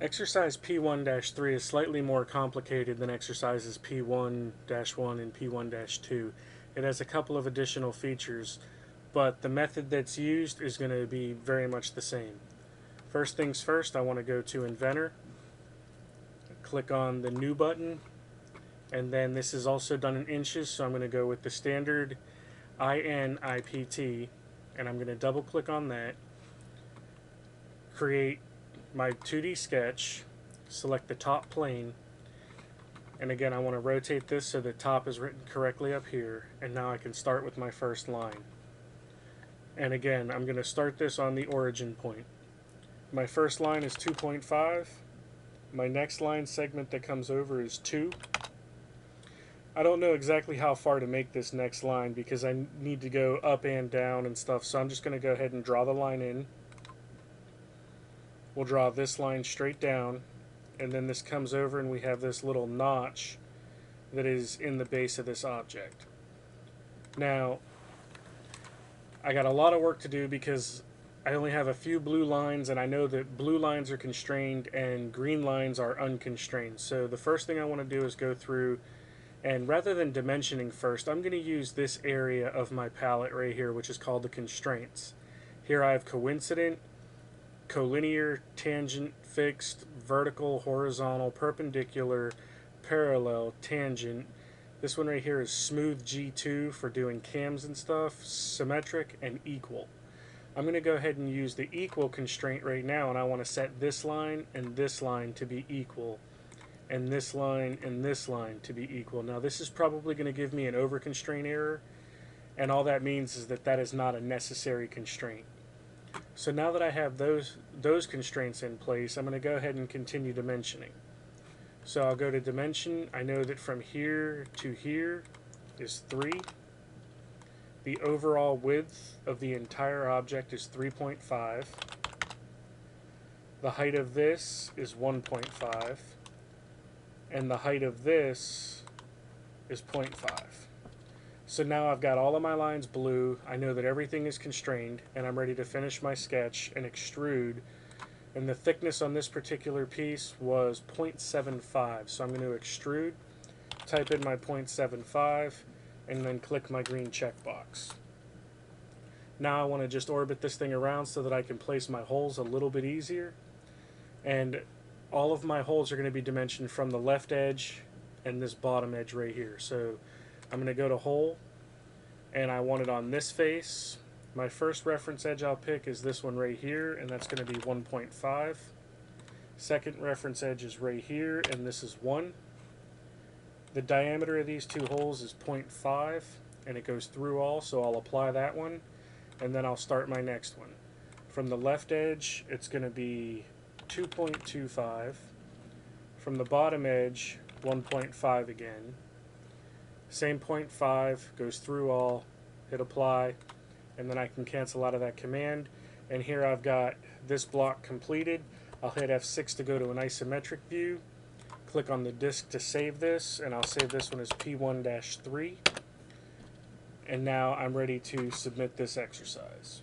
Exercise P1-3 is slightly more complicated than exercises P1-1 and P1-2. It has a couple of additional features, but the method that's used is going to be very much the same. First things first, I want to go to Inventor, click on the New button, and then this is also done in inches, so I'm going to go with the standard INIPT, and I'm going to double click on that, create my 2D sketch, select the top plane, and again I want to rotate this so the top is written correctly up here, and now I can start with my first line. And again, I'm going to start this on the origin point. My first line is 2.5. My next line segment that comes over is 2. I don't know exactly how far to make this next line because I need to go up and down and stuff, so I'm just going to go ahead and draw the line in. We'll draw this line straight down, and then this comes over and we have this little notch that is in the base of this object. Now, I got a lot of work to do because I only have a few blue lines, and I know that blue lines are constrained and green lines are unconstrained. So the first thing I want to do is go through, and rather than dimensioning first, I'm going to use this area of my palette right here, which is called the constraints. Here I have coincident, collinear, tangent, fixed, vertical, horizontal, perpendicular, parallel, tangent. This one right here is smooth G2 for doing cams and stuff, symmetric, and equal. I'm going to go ahead and use the equal constraint right now, and I want to set this line and this line to be equal, and this line and this line to be equal. Now this is probably going to give me an over constraint error, and all that means is that that is not a necessary constraint. So now that I have those constraints in place, I'm going to go ahead and continue dimensioning. So I'll go to dimension. I know that from here to here is 3. The overall width of the entire object is 3.5. The height of this is 1.5. And the height of this is 0.5. So now I've got all of my lines blue, I know that everything is constrained, and I'm ready to finish my sketch and extrude. And the thickness on this particular piece was 0.75, so I'm going to extrude, type in my 0.75, and then click my green checkbox. Now I want to just orbit this thing around so that I can place my holes a little bit easier. And all of my holes are going to be dimensioned from the left edge and this bottom edge right here. So I'm going to go to hole, and I want it on this face. My first reference edge I'll pick is this one right here, and that's going to be 1.5. Second reference edge is right here, and this is 1. The diameter of these two holes is 0.5, and it goes through all, so I'll apply that one, and then I'll start my next one. From the left edge, it's going to be 2.25. From the bottom edge, 1.5 again. Same 0.5, goes through all, hit apply, and then I can cancel out of that command. And here I've got this block completed. I'll hit F6 to go to an isometric view. Click on the disk to save this, and I'll save this one as P1-3. And now I'm ready to submit this exercise.